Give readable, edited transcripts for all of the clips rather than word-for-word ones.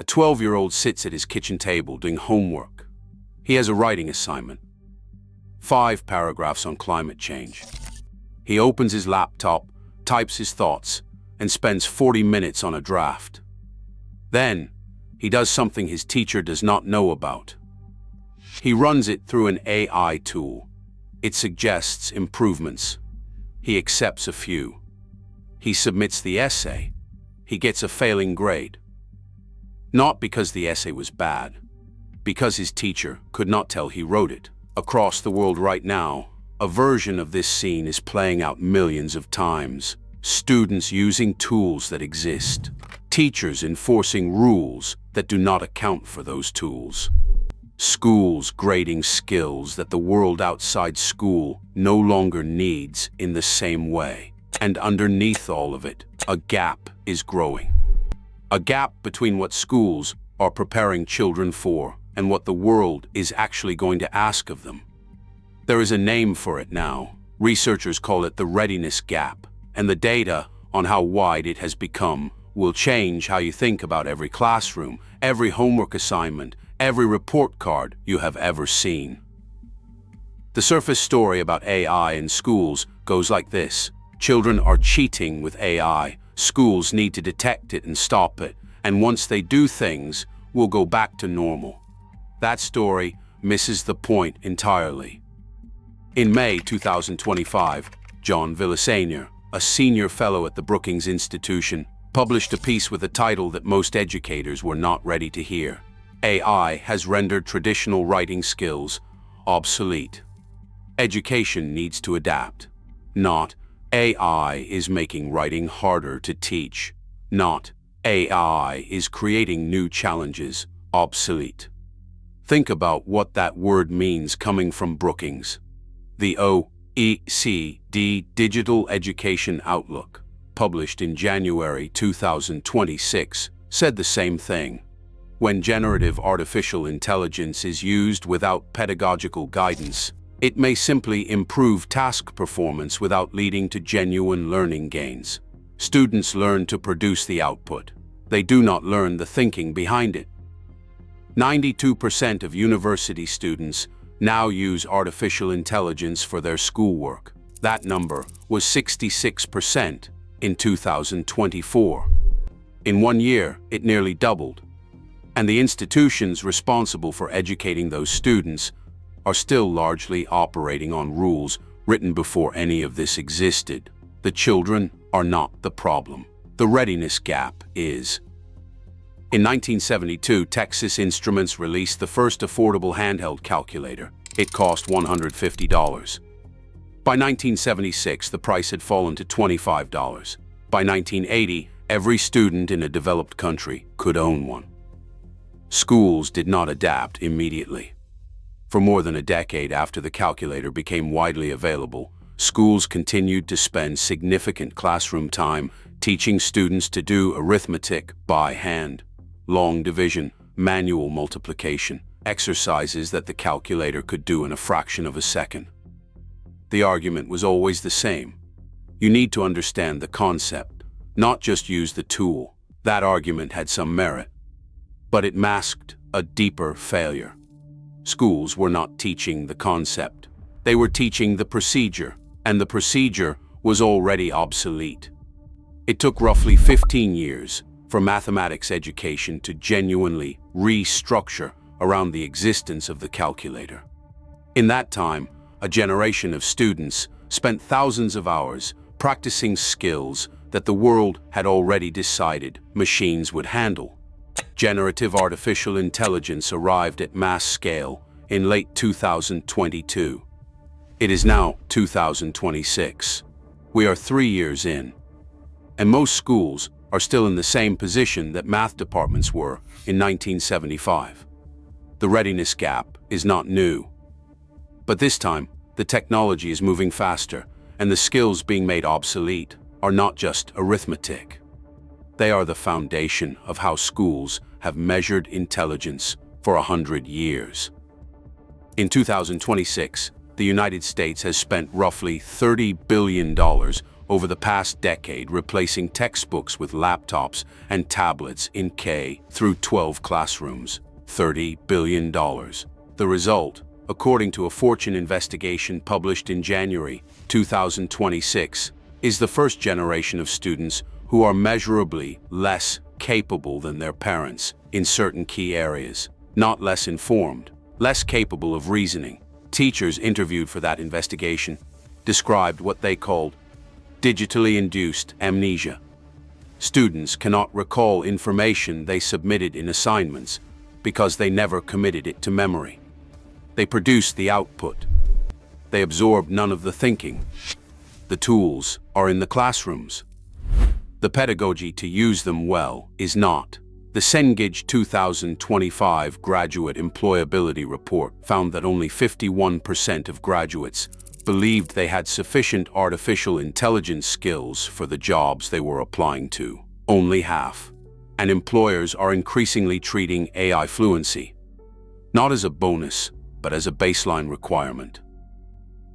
A 12-year-old sits at his kitchen table doing homework. He has a writing assignment. 5 paragraphs on climate change. He opens his laptop, types his thoughts, and spends 40 minutes on a draft. Then, he does something his teacher does not know about. He runs it through an AI tool. It suggests improvements. He accepts a few. He submits the essay. He gets a failing grade. Not because the essay was bad, because his teacher could not tell he wrote it. Across the world right now, a version of this scene is playing out millions of times. Students using tools that exist. Teachers enforcing rules that do not account for those tools. Schools grading skills that the world outside school no longer needs in the same way. And underneath all of it, a gap is growing. A gap between what schools are preparing children for and what the world is actually going to ask of them. There is a name for it now. Researchers call it the Readiness Gap, and the data on how wide it has become will change how you think about every classroom, every homework assignment, every report card you have ever seen. The surface story about AI in schools goes like this. Children are cheating with AI. Schools need to detect it and stop it, and once they do, things will go back to normal. That story misses the point entirely. In May 2025, John Villaseñor, a senior fellow at the Brookings Institution, published a piece with a title that most educators were not ready to hear. AI has rendered traditional writing skills obsolete. Education needs to adapt. Not AI is making writing harder to teach. Not AI is creating new challenges obsolete. Think about what that word means coming from Brookings. The OECD Digital Education Outlook, published in January 2026, said the same thing. When generative artificial intelligence is used without pedagogical guidance, it may simply improve task performance without leading to genuine learning gains. Students learn to produce the output. They do not learn the thinking behind it. 92% of university students now use artificial intelligence for their schoolwork. That number was 66% in 2024. In 1 year, it nearly doubled. And the institutions responsible for educating those students are still largely operating on rules written before any of this existed. The children are not the problem. The readiness gap is. In 1972, Texas Instruments released the first affordable handheld calculator. It cost $150. By 1976, the price had fallen to $25. By 1980, every student in a developed country could own one. Schools did not adapt immediately. For more than a decade after the calculator became widely available, schools continued to spend significant classroom time teaching students to do arithmetic by hand, long division, manual multiplication, exercises that the calculator could do in a fraction of a second. The argument was always the same. You need to understand the concept, not just use the tool. That argument had some merit, but it masked a deeper failure. Schools were not teaching the concept. They were teaching the procedure, and the procedure was already obsolete. It took roughly 15 years for mathematics education to genuinely restructure around the existence of the calculator. In that time, a generation of students spent thousands of hours practicing skills that the world had already decided machines would handle. Generative artificial intelligence arrived at mass scale in late 2022. It is now 2026. We are 3 years in, and most schools are still in the same position that math departments were in 1975. The readiness gap is not new. But this time, the technology is moving faster, and the skills being made obsolete are not just arithmetic. They are the foundation of how schools have measured intelligence for 100 years. In 2026, the United States has spent roughly $30 billion over the past decade, replacing textbooks with laptops and tablets in K through 12 classrooms. $30 billion. The result, according to a Fortune investigation published in January 2026, is the first generation of students who are measurably less capable than their parents in certain key areas. Not less informed, less capable of reasoning. Teachers interviewed for that investigation described what they called digitally induced amnesia. Students cannot recall information they submitted in assignments because they never committed it to memory. They produce the output. They absorb none of the thinking. The tools are in the classrooms. The pedagogy to use them well is not. The Cengage 2025 Graduate Employability Report found that only 51% of graduates believed they had sufficient artificial intelligence skills for the jobs they were applying to. Only half. And employers are increasingly treating AI fluency not as a bonus, but as a baseline requirement.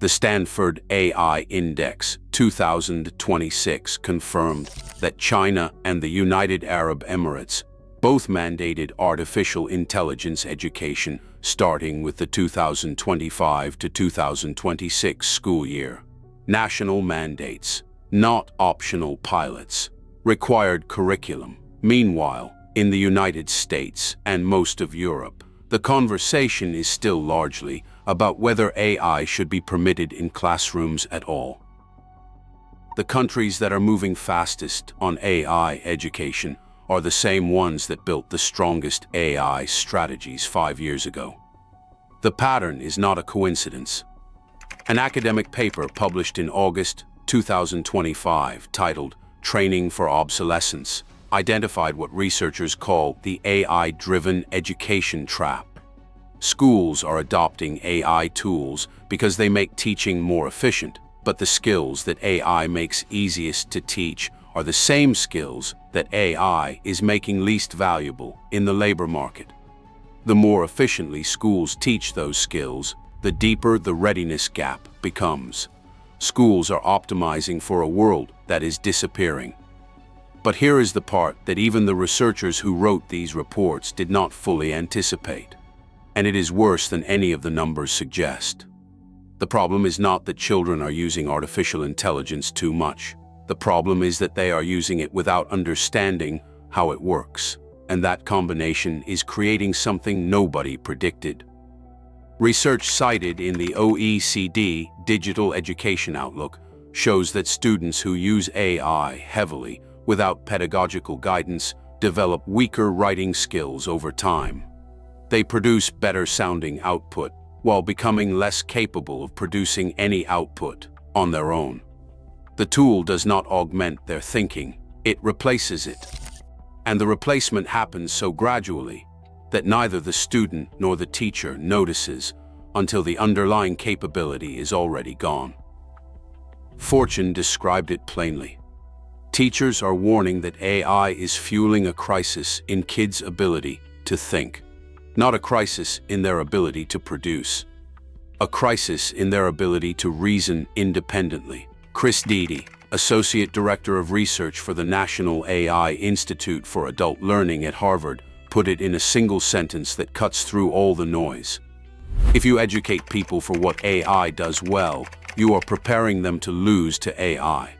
The Stanford AI Index 2026 confirmed that China and the United Arab Emirates both mandated artificial intelligence education starting with the 2025 to 2026 school year. National mandates, not optional pilots, required curriculum. Meanwhile, in the United States and most of Europe, the conversation is still largely about whether AI should be permitted in classrooms at all. The countries that are moving fastest on AI education are the same ones that built the strongest AI strategies 5 years ago. The pattern is not a coincidence. An academic paper published in August 2025 titled "Training for Obsolescence" identified what researchers call the AI-driven education trap. Schools are adopting AI tools because they make teaching more efficient, but the skills that AI makes easiest to teach are the same skills that AI is making least valuable in the labor market. The more efficiently schools teach those skills, the deeper the readiness gap becomes. Schools are optimizing for a world that is disappearing. But here is the part that even the researchers who wrote these reports did not fully anticipate. And it is worse than any of the numbers suggest. The problem is not that children are using artificial intelligence too much. The problem is that they are using it without understanding how it works. And that combination is creating something nobody predicted. Research cited in the OECD Digital Education Outlook shows that students who use AI heavily without pedagogical guidance develop weaker writing skills over time. They produce better-sounding output while becoming less capable of producing any output on their own. The tool does not augment their thinking, it replaces it. And the replacement happens so gradually that neither the student nor the teacher notices until the underlying capability is already gone. Fortune described it plainly. Teachers are warning that AI is fueling a crisis in kids' ability to think, not a crisis in their ability to produce, a crisis in their ability to reason independently. Chris Deedy, Associate Director of Research for the National AI Institute for Adult Learning at Harvard, put it in a single sentence that cuts through all the noise. If you educate people for what AI does well, you are preparing them to lose to AI.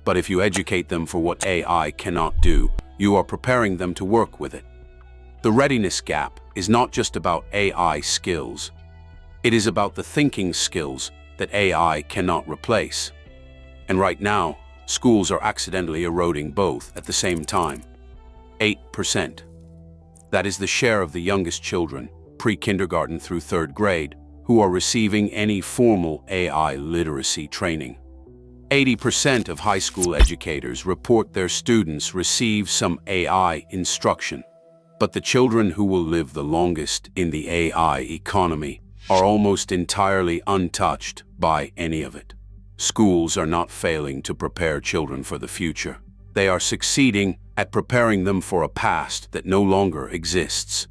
But if you educate them for what AI cannot do, you are preparing them to work with it. The readiness gap is not just about AI skills. It is about the thinking skills that AI cannot replace. And right now, schools are accidentally eroding both at the same time. 8%. That is the share of the youngest children, pre-kindergarten through 3rd grade, who are receiving any formal AI literacy training. 80% of high school educators report their students receive some AI instruction. But the children who will live the longest in the AI economy are almost entirely untouched by any of it. Schools are not failing to prepare children for the future. They are succeeding at preparing them for a past that no longer exists.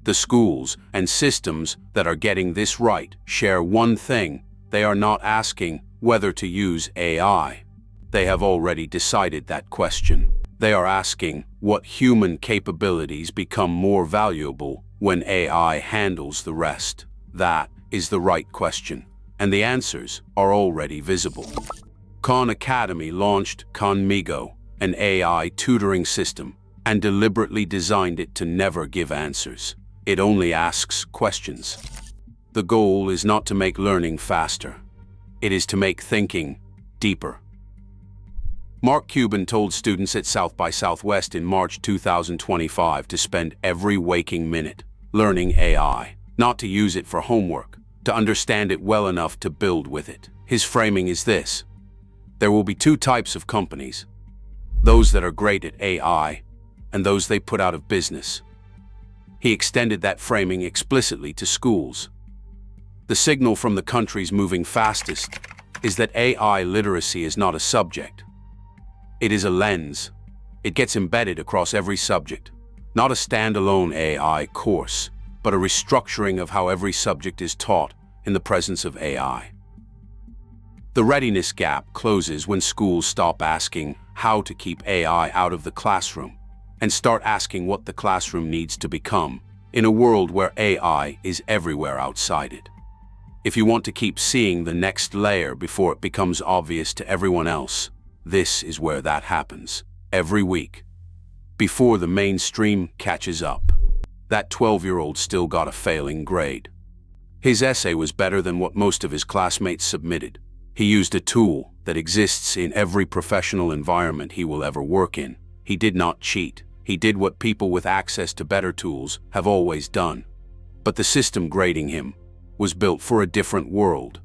The schools and systems that are getting this right share one thing: they are not asking whether to use AI. They have already decided that question. They are asking what human capabilities become more valuable when AI handles the rest. That is the right question, and the answers are already visible. Khan Academy launched Khanmigo, an AI tutoring system, and deliberately designed it to never give answers. It only asks questions. The goal is not to make learning faster. It is to make thinking deeper. Mark Cuban told students at South by Southwest in March 2025 to spend every waking minute learning AI, not to use it for homework, to understand it well enough to build with it. His framing is this: there will be two types of companies, those that are great at AI and those they put out of business. He extended that framing explicitly to schools. The signal from the countries moving fastest is that AI literacy is not a subject. It is a lens. It gets embedded across every subject, not a standalone AI course, but a restructuring of how every subject is taught in the presence of AI. The readiness gap closes when schools stop asking how to keep AI out of the classroom and start asking what the classroom needs to become in a world where AI is everywhere outside it. If you want to keep seeing the next layer before it becomes obvious to everyone else, this is where that happens, every week, before the mainstream catches up. That 12-year-old still got a failing grade. His essay was better than what most of his classmates submitted. He used a tool that exists in every professional environment he will ever work in. He did not cheat. He did what people with access to better tools have always done. But the system grading him was built for a different world.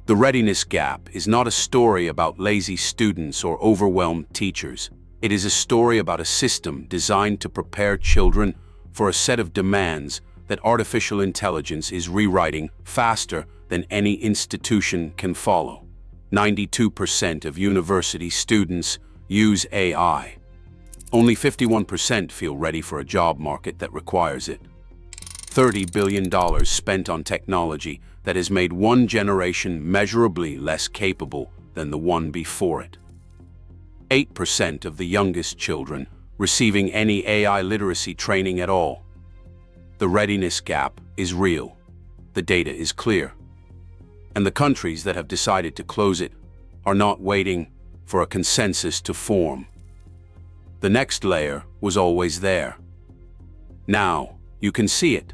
The readiness gap is not a story about lazy students or overwhelmed teachers. It is a story about a system designed to prepare children for a set of demands that artificial intelligence is rewriting faster than any institution can follow. 92% of university students use AI. Only 51% feel ready for a job market that requires it. $30 billion spent on technology that has made one generation measurably less capable than the one before it. 8% of the youngest children receiving any AI literacy training at all. The readiness gap is real. The data is clear. And the countries that have decided to close it are not waiting for a consensus to form. The next layer was always there. Now you can see it.